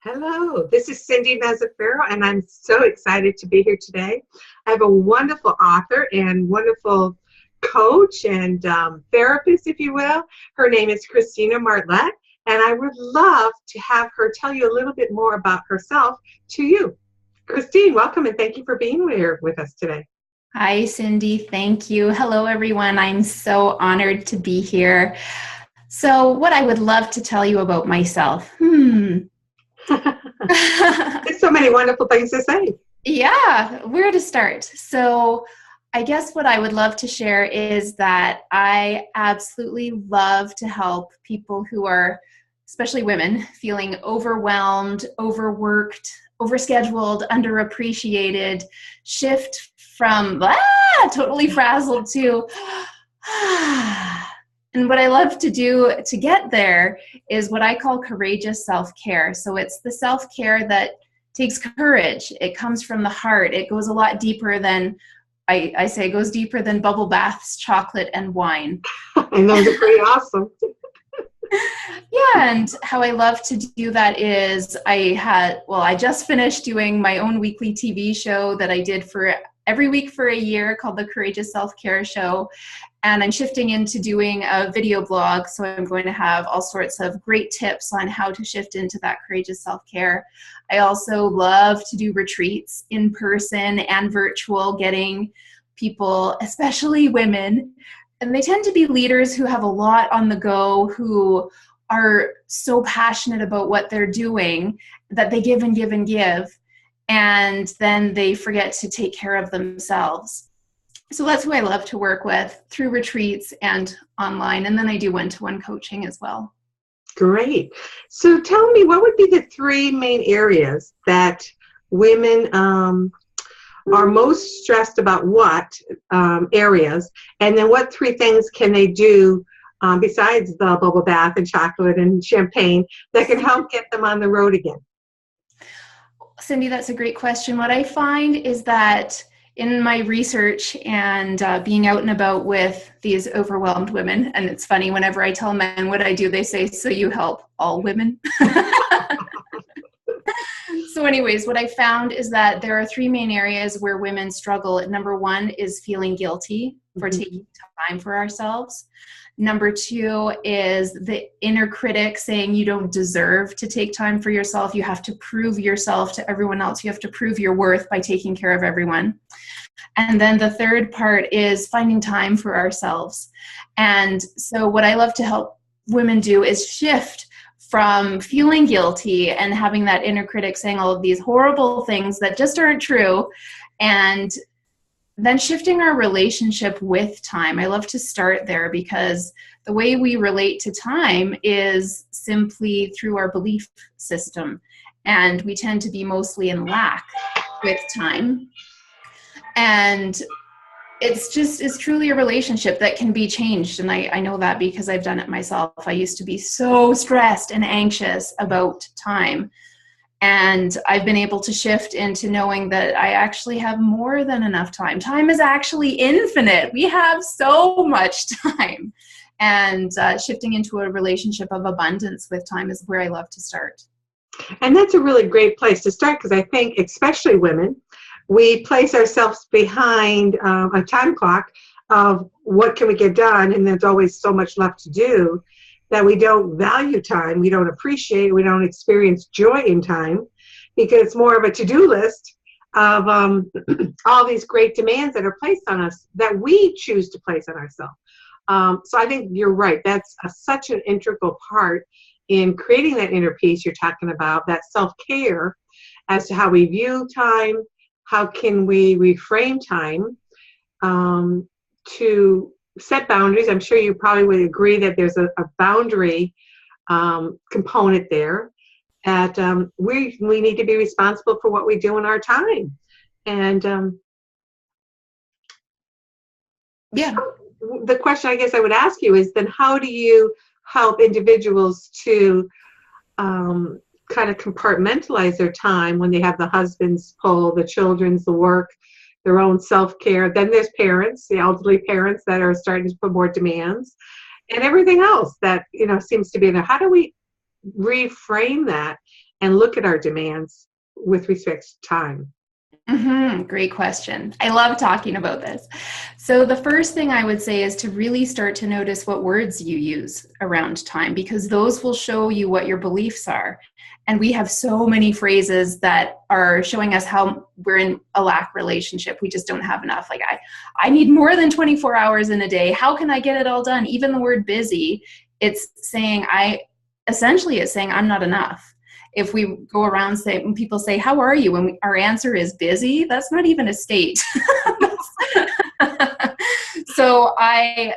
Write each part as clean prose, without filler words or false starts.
Hello, this is Cynthia Mazzaferro, and I'm so excited to be here today. I have a wonderful author and wonderful coach and therapist, if you will. Her name is Christina Marlett, and I would love to have her tell you a little bit more about herself to you. Christine, welcome, and thank you for being here with us today. Hi, Cindy. Thank you. Hello, everyone. I'm so honored to be here. So, what I would love to tell you about myself. There's so many wonderful things to say. Yeah, where to start? So, I guess what I would love to share is that I absolutely love to help people who are, especially women, feeling overwhelmed, overworked, overscheduled, underappreciated, shift from totally frazzled to and what I love to do to get there is what I call courageous self-care. So it's the self-care that takes courage. It comes from the heart. It goes a lot deeper than, I say it goes deeper than bubble baths, chocolate, and wine. And those are pretty awesome. Yeah, and how I love to do that is I just finished doing my own weekly TV show that I did for every week for a year called the Courageous Self-Care Show. And I'm shifting into doing a video blog. So I'm going to have all sorts of great tips on how to shift into that courageous self-care. I also love to do retreats in person and virtual, getting people, especially women, and they tend to be leaders who have a lot on the go, who are so passionate about what they're doing that they give and give and give, and then they forget to take care of themselves. So that's who I love to work with through retreats and online, and then I do one-to-one coaching as well. Great. So tell me, what would be the three main areas that women are most stressed about? What areas, and then what three things can they do besides the bubble bath and chocolate and champagne that can help get them on the road again? Cindy, that's a great question. What I find is that in my research and being out and about with these overwhelmed women, and it's funny, whenever I tell men what I do, they say, "So you help all women?" So anyways, what I found is that there are three main areas where women struggle. Number one is feeling guilty for taking time for ourselves. Number two is the inner critic saying you don't deserve to take time for yourself. You have to prove yourself to everyone else. You have to prove your worth by taking care of everyone. And then the third part is finding time for ourselves. And so what I love to help women do is shift from feeling guilty and having that inner critic saying all of these horrible things that just aren't true, and then shifting our relationship with time. I love to start there because the way we relate to time is simply through our belief system, and we tend to be mostly in lack with time. And it's truly a relationship that can be changed. And I know that because I've done it myself. I used to be so stressed and anxious about time. And I've been able to shift into knowing that I actually have more than enough time. Time is actually infinite. We have so much time. And shifting into a relationship of abundance with time is where I love to start. And that's a really great place to start, because I think, especially women, we place ourselves behind a time clock of what can we get done, and there's always so much left to do that we don't value time, we don't appreciate, we don't experience joy in time, because it's more of a to-do list of all these great demands that are placed on us that we choose to place on ourselves. So I think you're right. That's such an integral part in creating that inner peace you're talking about, that self-care as to how we view time, how can we reframe time to set boundaries. I'm sure you probably would agree that there's a boundary component there, that we need to be responsible for what we do in our time. And the question I guess I would ask you is then, how do you help individuals to kind of compartmentalize their time when they have the husband's pull, the children's, the work, their own self-care? Then there's parents, the elderly parents that are starting to put more demands, and everything else that seems to be there. How do we reframe that and look at our demands with respect to time? Great question. I love talking about this. So the first thing I would say is to really start to notice what words you use around time, because those will show you what your beliefs are. And we have so many phrases that are showing us how we're in a lack relationship. We just don't have enough. Like, I need more than 24 hours in a day. How can I get it all done? Even the word busy, it's saying I'm not enough. If we go around when people say, how are you? When our answer is busy, that's not even a state. So I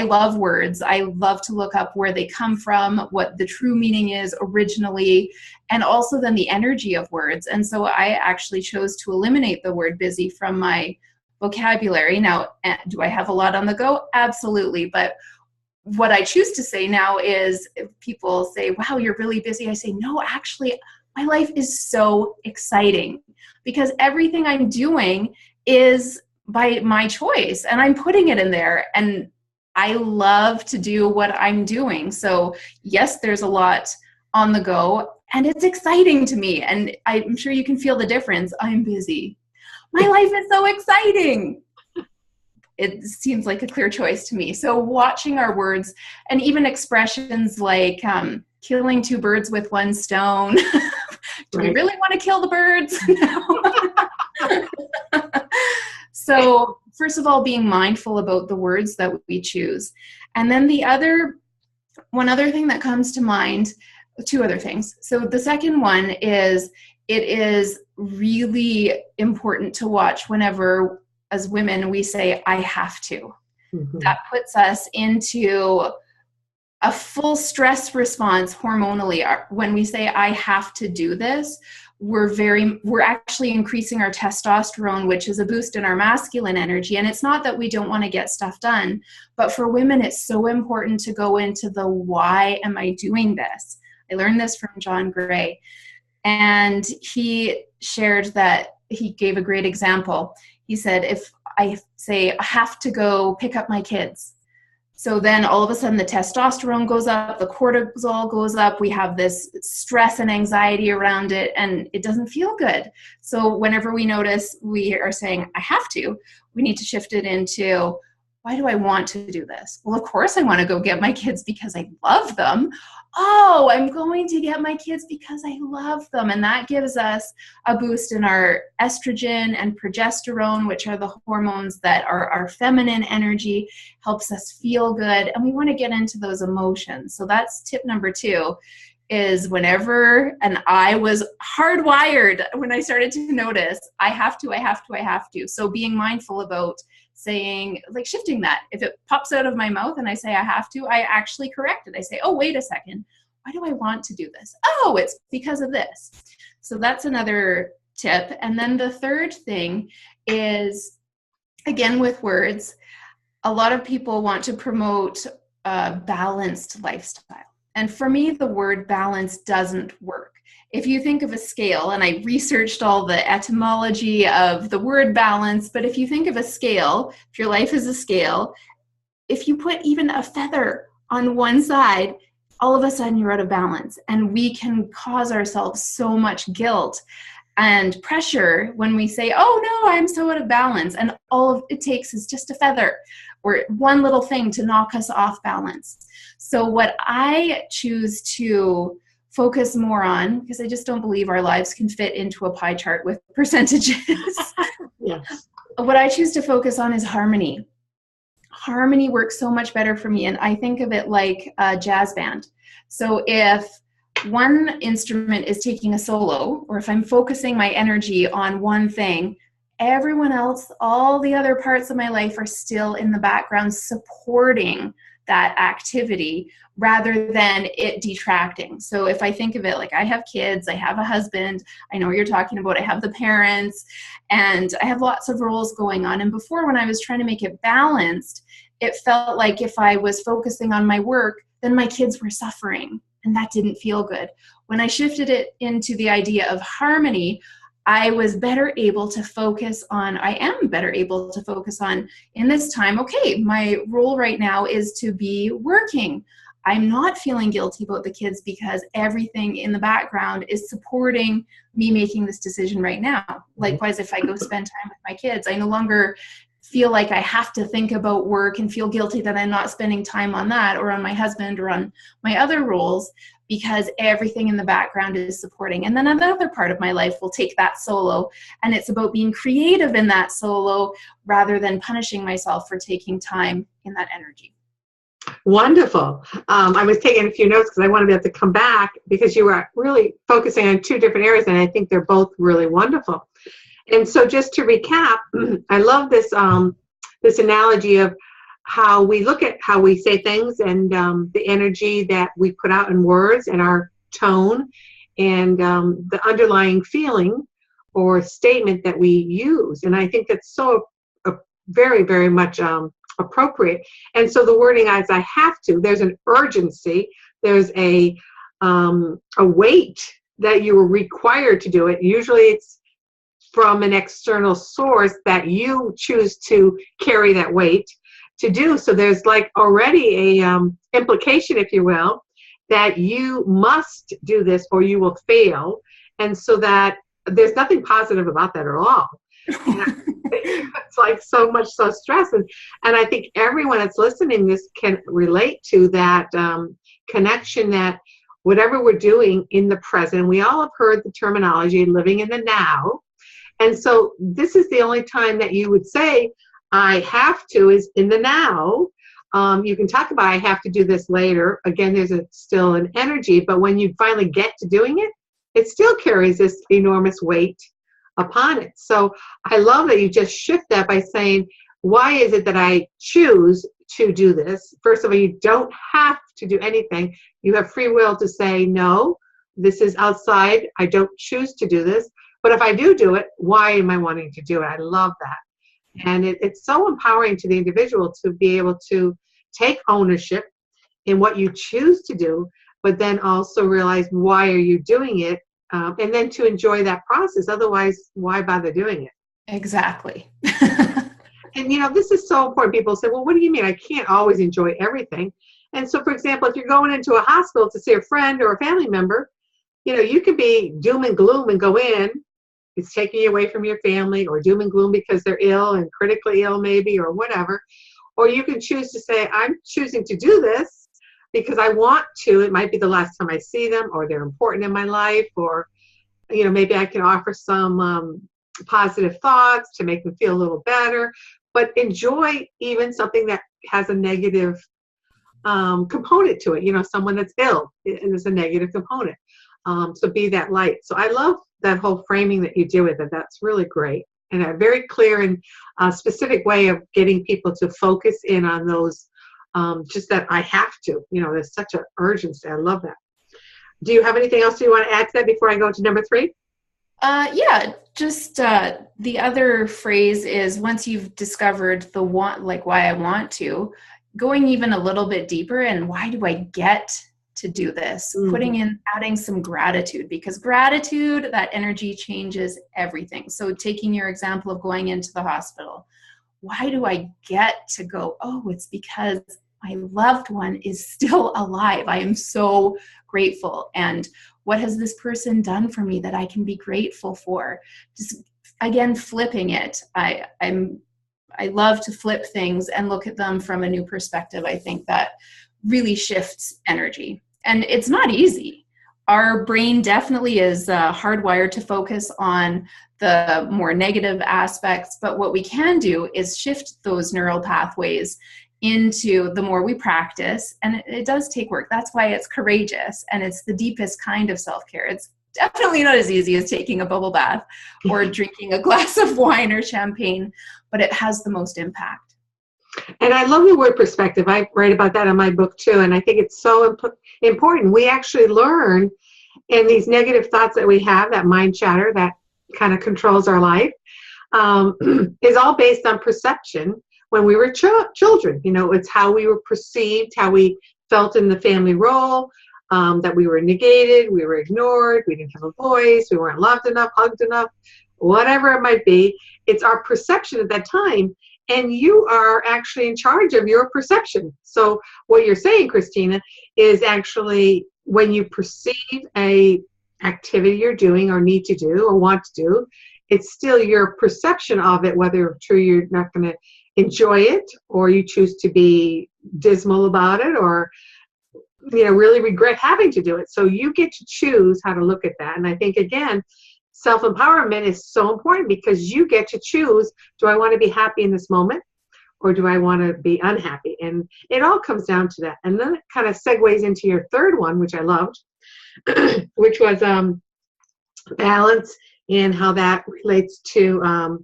love words. I love to look up where they come from, what the true meaning is originally, and also then the energy of words. And so I actually chose to eliminate the word busy from my vocabulary. Now, do I have a lot on the go? Absolutely. But what I choose to say now is, if people say, wow, you're really busy, I say, no, actually, my life is so exciting because everything I'm doing is by my choice and I'm putting it in there. And I love to do what I'm doing. So yes, there's a lot on the go and it's exciting to me. And I'm sure you can feel the difference. I'm busy. My life is so exciting. It seems like a clear choice to me. So watching our words and even expressions like killing two birds with one stone. Do we really want to kill the birds? No. So first of all, being mindful about the words that we choose. And then one other thing that comes to mind, two other things. So the second one is, it is really important to watch whenever, as women, we say, I have to. Mm-hmm. That puts us into a full stress response hormonally. When we say, I have to do this, we're actually increasing our testosterone, which is a boost in our masculine energy. And it's not that we don't want to get stuff done, but for women, it's so important to go into the why am I doing this? I learned this from John Gray. And he shared that he gave a great example. He said, if I say I have to go pick up my kids, so then all of a sudden the testosterone goes up, the cortisol goes up, we have this stress and anxiety around it, and it doesn't feel good. So whenever we notice we are saying, I have to, we need to shift it into, why do I want to do this? Well, of course I want to go get my kids because I love them. Oh, I'm going to get my kids because I love them. And that gives us a boost in our estrogen and progesterone, which are the hormones that are our feminine energy, helps us feel good. And we want to get into those emotions. So that's tip number 2, is whenever, and I was hardwired when I started to notice, I have to. So being mindful about saying, like shifting that. If it pops out of my mouth and I say I have to, I actually correct it. I say, oh, wait a second. Why do I want to do this? Oh, it's because of this. So that's another tip. And then the third thing is, again, with words, a lot of people want to promote a balanced lifestyle. And for me, the word balance doesn't work. If you think of a scale, and I researched all the etymology of the word balance, but if you think of a scale, if your life is a scale, if you put even a feather on one side, all of a sudden you're out of balance. And we can cause ourselves so much guilt and pressure when we say, oh no, I'm so out of balance. And all it takes is just a feather or one little thing to knock us off balance. So what I choose to focus more on, because I just don't believe our lives can fit into a pie chart with percentages. Yes. What I choose to focus on is harmony. Harmony works so much better for me. And I think of it like a jazz band. So if one instrument is taking a solo, or if I'm focusing my energy on one thing, everyone else, all the other parts of my life are still in the background supporting that activity rather than it detracting. So if I think of it like I have kids, I have a husband, I know what you're talking about, I have the parents, and I have lots of roles going on. And before, when I was trying to make it balanced, it felt like if I was focusing on my work, then my kids were suffering, and that didn't feel good. When I shifted it into the idea of harmony, I am better able to focus on, in this time, okay, my role right now is to be working. I'm not feeling guilty about the kids because everything in the background is supporting me making this decision right now. Likewise, if I go spend time with my kids, I no longer feel like I have to think about work and feel guilty that I'm not spending time on that or on my husband or on my other roles, because everything in the background is supporting. And then another part of my life will take that solo, and it's about being creative in that solo rather than punishing myself for taking time in that energy. Wonderful. I was taking a few notes because I want to be able to come back, because you were really focusing on two different areas, and I think they're both really wonderful. And so just to recap, I love this this analogy of how we look at how we say things, and the energy that we put out in words and our tone, and the underlying feeling or statement that we use. And I think that's so very, very much appropriate. And so the wording as I have to, there's an urgency, there's a weight that you are required to do it. Usually it's from an external source that you choose to carry that weight to do. So there's like already a implication, if you will, that you must do this or you will fail. And so that there's nothing positive about that at all. It's like so much so stress. And I think everyone that's listening this can relate to that connection, that whatever we're doing in the present, we all have heard the terminology living in the now. And so this is the only time that you would say, I have to, is in the now. You can talk about I have to do this later. Again, there's still an energy, but when you finally get to doing it, it still carries this enormous weight upon it. So I love that you just shift that by saying, why is it that I choose to do this? First of all, you don't have to do anything. You have free will to say, no, this is outside. I don't choose to do this. But if I do it, why am I wanting to do it? I love that. And it's so empowering to the individual to be able to take ownership in what you choose to do, but then also realize, why are you doing it? And then to enjoy that process. Otherwise, why bother doing it? Exactly. And, this is so important. People say, well, what do you mean? I can't always enjoy everything. And so, for example, if you're going into a hospital to see a friend or a family member, you can be doom and gloom and go in. It's taking you away from your family, or doom and gloom because they're ill and critically ill maybe, or whatever. Or you can choose to say, I'm choosing to do this because I want to. It might be the last time I see them, or they're important in my life, or, maybe I can offer some positive thoughts to make them feel a little better. But enjoy even something that has a negative component to it. Someone that's ill, there's a negative component. So be that light. So I love that whole framing that you do with it. That's really great. And a very clear and specific way of getting people to focus in on those, just that I have to, there's such an urgency. I love that. Do you have anything else you want to add to that before I go to number 3? Yeah, just the other phrase is, once you've discovered the want, like why I want to, going even a little bit deeper, and why do I get to do this? Mm-hmm. Adding some gratitude, because gratitude, that energy changes everything. So taking your example of going into the hospital, why do I get to go? Oh, it's because my loved one is still alive. I am so grateful. And what has this person done for me that I can be grateful for? Just again, flipping it. I love to flip things and look at them from a new perspective. I think that really shifts energy. And it's not easy. Our brain definitely is hardwired to focus on the more negative aspects, but what we can do is shift those neural pathways into the more we practice, and it does take work. That's why it's courageous, and it's the deepest kind of self-care. It's definitely not as easy as taking a bubble bath or drinking a glass of wine or champagne, but it has the most impact. And I love the word perspective. I write about that in my book too, and I think it's so important. We actually learn in these negative thoughts that we have, that mind chatter that kind of controls our life, is all based on perception. When we were children, it's how we were perceived, how we felt in the family role, that we were negated, we were ignored, we didn't have a voice, we weren't loved enough, hugged enough, whatever it might be. It's our perception at that time. and you are actually in charge of your perception. So what you're saying, Christina, is actually when you perceive a activity you're doing or need to do or want to do, it's still your perception of it, whether true you're not going to enjoy it or you choose to be dismal about it or really regret having to do it. So you get to choose how to look at that. And I think, again, self-empowerment is so important because you get to choose, do I want to be happy in this moment or do I want to be unhappy? And it all comes down to that. And then it kind of segues into your third one, which I loved, which was balance and how that relates to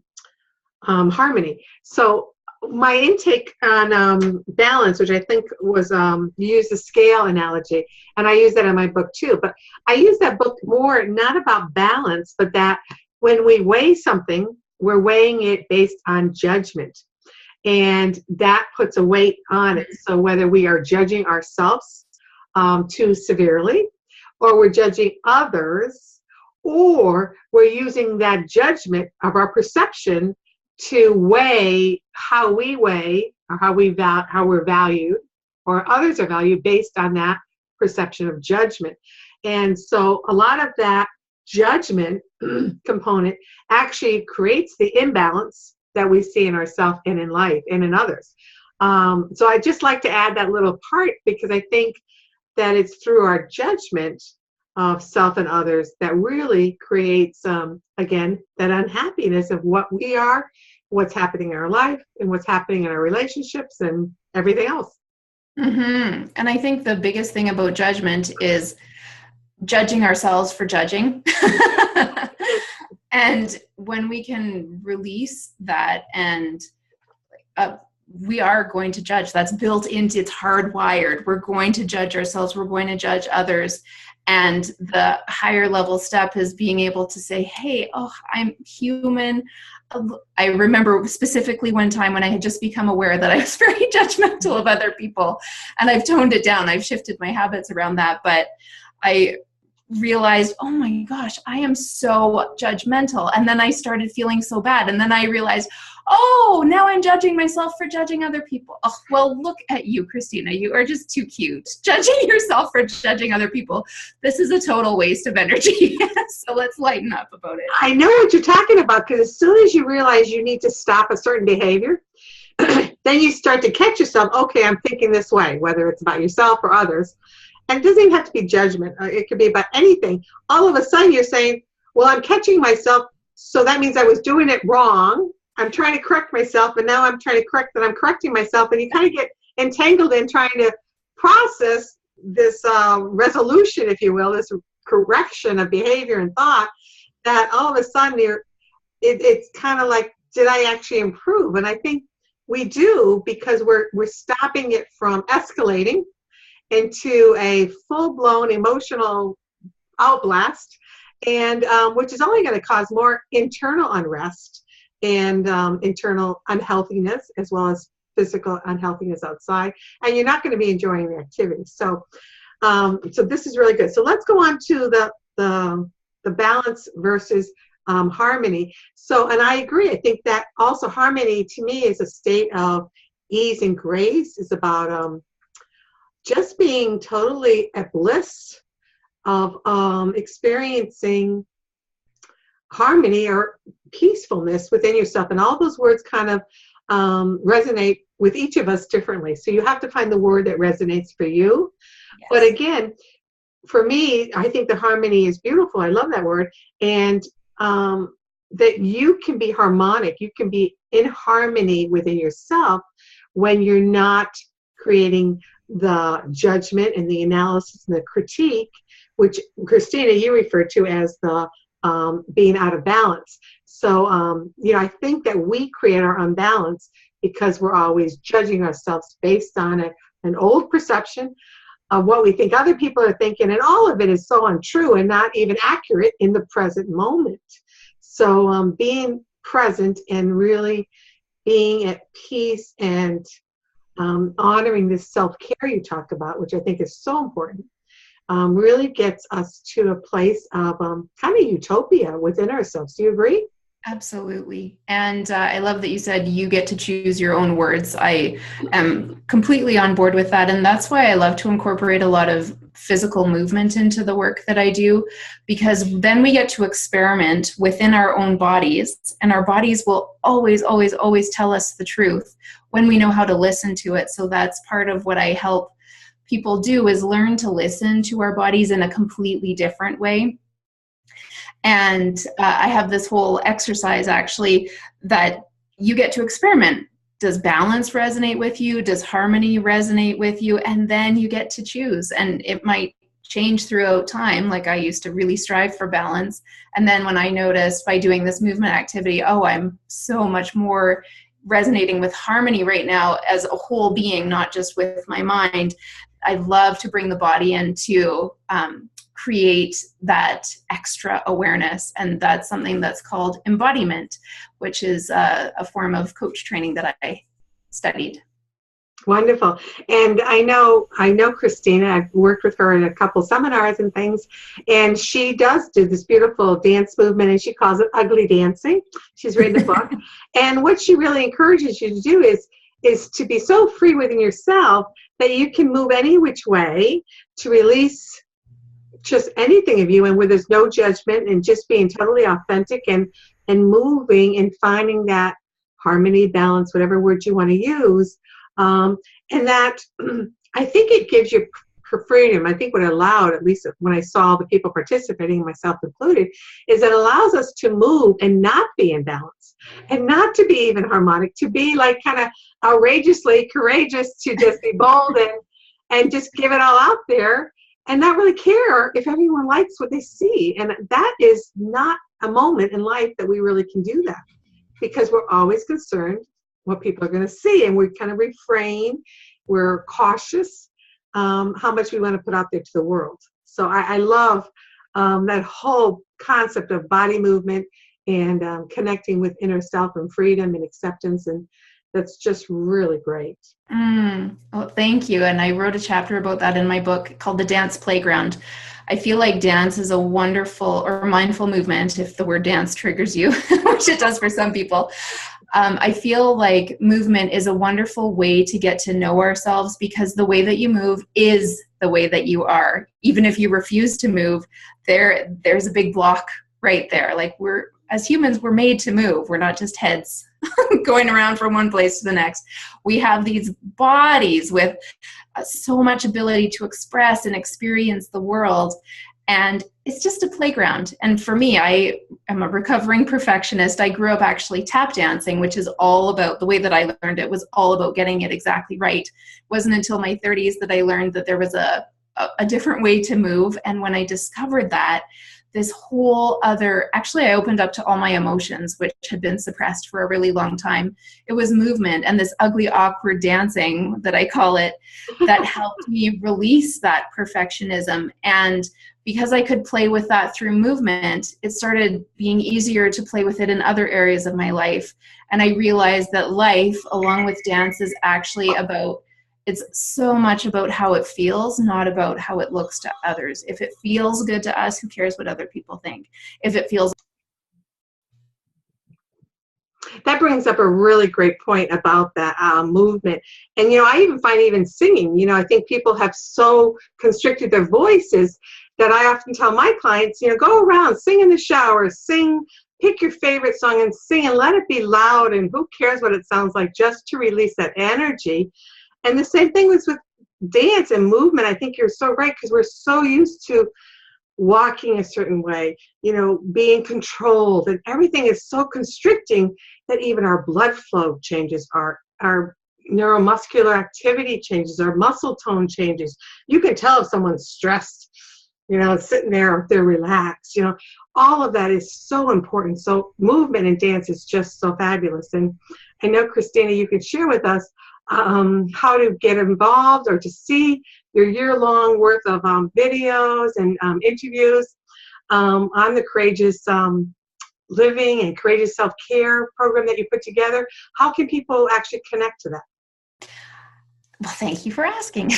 harmony. So my intake on balance, which I think was, you used the scale analogy, and I use that in my book too, but I use that book more not about balance, but that when we weigh something, we're weighing it based on judgment. And that puts a weight on it. So whether we are judging ourselves too severely, or we're judging others, or we're using that judgment of our perception to weigh how we weigh or how we're valued or others are valued based on that perception of judgment. And so a lot of that judgment component actually creates the imbalance that we see in ourselves and in life and in others. So I just like to add that little part because I think that it's through our judgment of self and others that really creates, again, that unhappiness of what we are, what's happening in our life, and what's happening in our relationships and everything else. Mm-hmm. And I think the biggest thing about judgment is judging ourselves for judging. And when we can release that and we are going to judge, that's built into, it's hardwired. We're going to judge ourselves. We're going to judge others. And the higher level step is being able to say, hey, I'm human. I remember specifically one time when I had just become aware that I was very judgmental of other people, and I've toned it down. I've shifted my habits around that, but I realized, oh my gosh, I am so judgmental. And then I started feeling so bad. And then I realized, now I'm judging myself for judging other people. Oh, well, look at you, Christina. You are just too cute. Judging yourself for judging other people. This is a total waste of energy. So let's lighten up about it. I know what you're talking about, because as soon as you realize you need to stop a certain behavior, then you start to catch yourself, okay, I'm thinking this way, whether it's about yourself or others. And it doesn't even have to be judgment. It could be about anything. All of a sudden you're saying, well, I'm catching myself, so that means I was doing it wrong. I'm trying to correct myself, and now I'm trying to correct that I'm correcting myself. And you kind of get entangled in trying to process this resolution, if you will, this correction of behavior and thought, that all of a sudden it's kind of like, did I actually improve? And I think we do, because we're stopping it from escalating into a full-blown emotional outblast, and which is only going to cause more internal unrest and internal unhealthiness, as well as physical unhealthiness outside, and you're not going to be enjoying the activity. So this is really good. So let's go on to the balance versus harmony. So, and I agree. I think that also harmony to me is a state of ease and grace. It's about just being totally at bliss of experiencing harmony or peacefulness within yourself. And all those words kind of resonate with each of us differently. So you have to find the word that resonates for you. Yes. But again, for me, I think the harmony is beautiful. I love that word. And that you can be harmonic. You can be in harmony within yourself when you're not creating the judgment and the analysis and the critique, which Christina, you referred to as the being out of balance. So, I think that we create our unbalance because we're always judging ourselves based on an old perception of what we think other people are thinking, and all of it is so untrue and not even accurate in the present moment. So being present and really being at peace and honoring this self-care you talked about, which I think is so important, really gets us to a place of kind of utopia within ourselves. Do you agree? Absolutely. And I love that you said you get to choose your own words. I am completely on board with that. And that's why I love to incorporate a lot of physical movement into the work that I do, because then we get to experiment within our own bodies, and our bodies will always, always, always tell us the truth when we know how to listen to it. So that's part of what I help people do, is learn to listen to our bodies in a completely different way. And I have this whole exercise actually that you get to experiment. Does balance resonate with you? Does harmony resonate with you? And then you get to choose. And it might change throughout time. Like I used to really strive for balance. And then when I noticed by doing this movement activity, oh, I'm so much more resonating with harmony right now as a whole being, not just with my mind. I love to bring the body into create that extra awareness. And that's something that's called embodiment, which is a form of coach training that I studied. Wonderful. And I know Christina. I've worked with her in a couple seminars and things, and she does do this beautiful dance movement, and she calls it ugly dancing. She's written a book. And what she really encourages you to do is to be so free within yourself that you can move any which way, to release just anything of you, and where there's no judgment, and just being totally authentic and moving and finding that harmony, balance, whatever word you want to use. And that I think it gives you freedom. I think what it allowed, at least when I saw the people participating, myself included, is it allows us to move and not be in balance, and not to be even harmonic, to be like kind of outrageously courageous, to just be bold and just give it all out there, and not really care if everyone likes what they see. And that is not a moment in life that we really can do that, because we're always concerned what people are going to see, and we kind of refrain. We're cautious how much we want to put out there to the world. So I love that whole concept of body movement and connecting with inner self and freedom and acceptance, and that's just really great. Well, thank you. And I wrote a chapter about that in my book called The Dance Playground. I feel like dance is a wonderful or mindful movement, if the word dance triggers you, which it does for some people. I feel like movement is a wonderful way to get to know ourselves, because the way that you move is the way that you are. Even if you refuse to move, there's a big block right there. Like, as humans, we're made to move. We're not just heads going around from one place to the next. We have these bodies with so much ability to express and experience the world. And it's just a playground. And for me, I am a recovering perfectionist. I grew up actually tap dancing, which is all about, the way that I learned it was all about getting it exactly right. It wasn't until my 30s that I learned that there was a different way to move. And when I discovered that, this whole other, actually I opened up to all my emotions, which had been suppressed for a really long time. It was movement and this ugly, awkward dancing that I call it, that helped me release that perfectionism. And because I could play with that through movement, it started being easier to play with it in other areas of my life. And I realized that life, along with dance, is actually about, it's so much about how it feels, not about how it looks to others. If it feels good to us, who cares what other people think? If it feels... That brings up a really great point about that movement. And, I even find singing, I think people have so constricted their voices that I often tell my clients, go around, sing in the shower, sing, pick your favorite song and sing, and let it be loud, and who cares what it sounds like, just to release that energy. And the same thing was with dance and movement. I think you're so right, because we're so used to walking a certain way, being controlled, and everything is so constricting that even our blood flow changes, our neuromuscular activity changes, our muscle tone changes. You can tell if someone's stressed, sitting there, if they're relaxed, all of that is so important. So movement and dance is just so fabulous. And I know, Christina, you could share with us how to get involved or to see your year-long worth of videos and interviews on the Courageous Living and Courageous Self-Care program that you put together. How can people actually connect to that? Well, thank you for asking.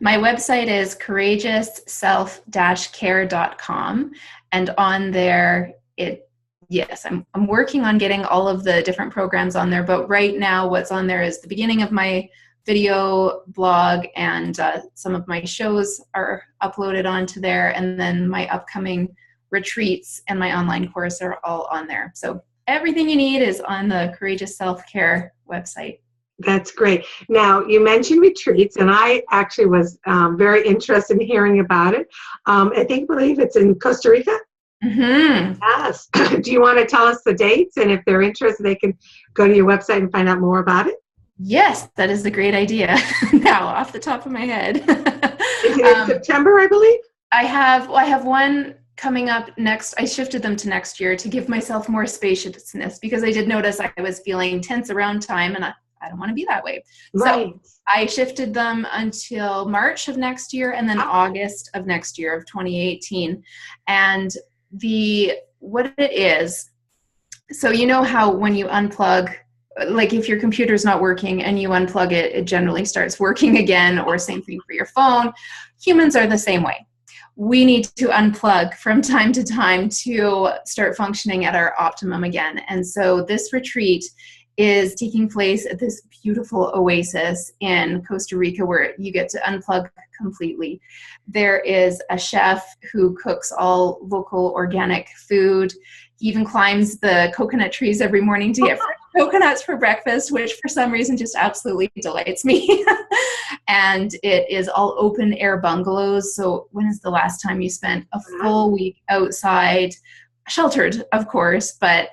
My website is courageousself-care.com, and on there it Yes, I'm working on getting all of the different programs on there, but right now what's on there is the beginning of my video blog, and some of my shows are uploaded onto there, and then my upcoming retreats and my online course are all on there. So everything you need is on the Courageous Self-Care website. That's great. Now, you mentioned retreats, and I actually was very interested in hearing about it. I believe it's in Costa Rica. Mm-hmm. Yes. Do you want to tell us the dates? And if they're interested, they can go to your website and find out more about it. Yes, that is a great idea. Now, off the top of my head. Is it in September, I believe? I have one coming up next. I shifted them to next year to give myself more spaciousness, because I did notice I was feeling tense around time, and I don't want to be that way. Right. So I shifted them until March of next year, and then August of next year of 2018. And what it is, so you know how when you unplug, like if your computer's not working and you unplug it, it generally starts working again, or same thing for your phone. Humans are the same way. We need to unplug from time to time to start functioning at our optimum again. And so this retreat is taking place at this beautiful oasis in Costa Rica, where you get to unplug completely. There is a chef who cooks all local organic food. He even climbs the coconut trees every morning to get fresh coconuts for breakfast, which for some reason just absolutely delights me. And it is all open air bungalows. So when is the last time you spent a full week outside, sheltered, of course, but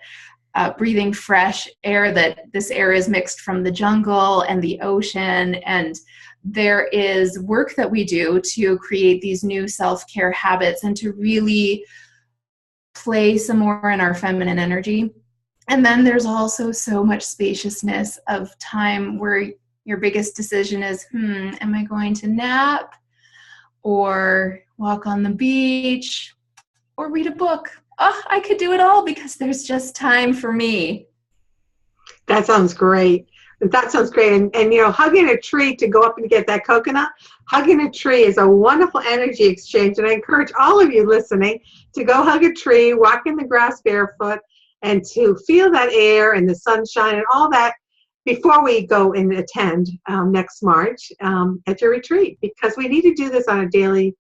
breathing fresh air? That this air is mixed from the jungle and the ocean. And there is work that we do to create these new self-care habits and to really play some more in our feminine energy. And then there's also so much spaciousness of time where your biggest decision is, am I going to nap or walk on the beach or read a book? Oh, I could do it all because there's just time for me. That sounds great. That sounds great. And you know, hugging a tree to go up and get that coconut, hugging a tree is a wonderful energy exchange. And I encourage all of you listening to go hug a tree, walk in the grass barefoot, and to feel that air and the sunshine and all that before we go and attend next March at your retreat, because we need to do this on a daily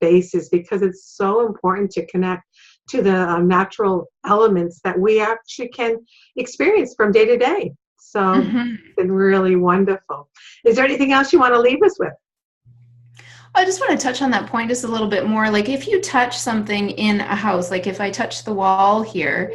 basis, because it's so important to connect to the natural elements that we actually can experience from day to day. So It's been really wonderful. Is there anything else you want to leave us with? I just want to touch on that point just a little bit more. Like if you touch something in a house, like if I touch the wall here,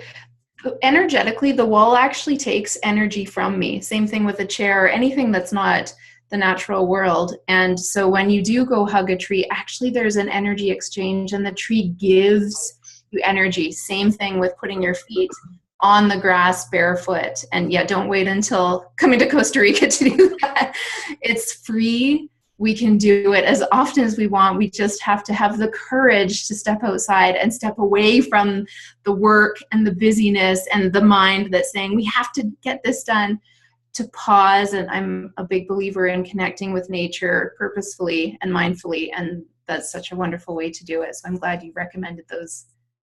energetically, the wall actually takes energy from me. Same thing with a chair or anything that's not the natural world. And so when you do go hug a tree, actually there's an energy exchange and the tree gives you energy. Same thing with putting your feet on the grass barefoot. And yeah, don't wait until coming to Costa Rica to do that. It's free. We can do it as often as we want. We just have to have the courage to step outside and step away from the work and the busyness and the mind that's saying we have to get this done, to pause. And I'm a big believer in connecting with nature purposefully and mindfully. And that's such a wonderful way to do it. So I'm glad you recommended those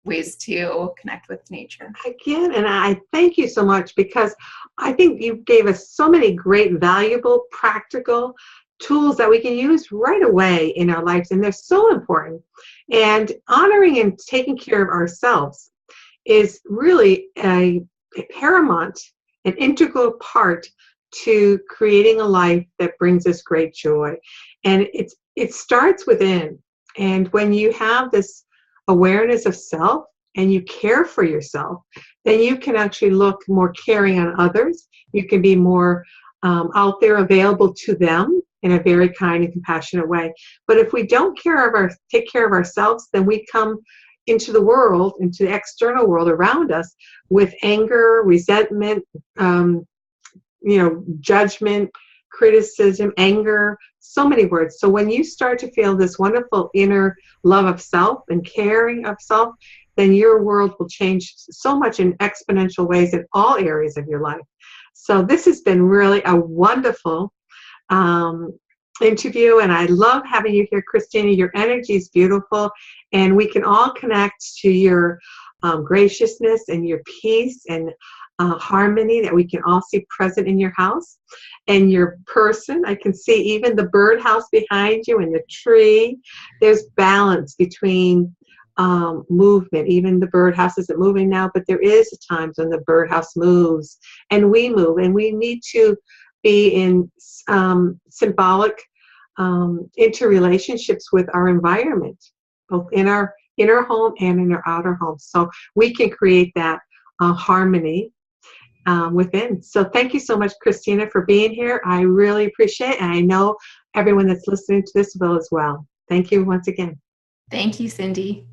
ways to connect with nature. Again, and I thank you so much, because I think you gave us so many great, valuable, practical tools that we can use right away in our lives, and they're so important. And honoring and taking care of ourselves is really a paramount and integral part to creating a life that brings us great joy. And it starts within. And when you have this awareness of self and you care for yourself, then you can actually look more caring on others. You can be more out there, available to them in a very kind and compassionate way. But if we don't take care of ourselves, then we come into the world, into the external world around us with anger, resentment, judgment, criticism, anger, so many words. So when you start to feel this wonderful inner love of self and caring of self, then your world will change so much in exponential ways in all areas of your life. So this has been really a wonderful interview, and I love having you here, Christina. Your energy is beautiful, and we can all connect to your graciousness and your peace and harmony that we can all see present in your house and your person. I can see even the birdhouse behind you and the tree. There's balance between movement. Even the birdhouse isn't moving now, but there is times when the birdhouse moves and we move, and we need to be in symbolic interrelationships with our environment, both in our inner home and in our outer home, so we can create that harmony within. So thank you so much, Christina, for being here. I really appreciate it, and I know everyone that's listening to this will as well. Thank you once again. Thank you, Cindy.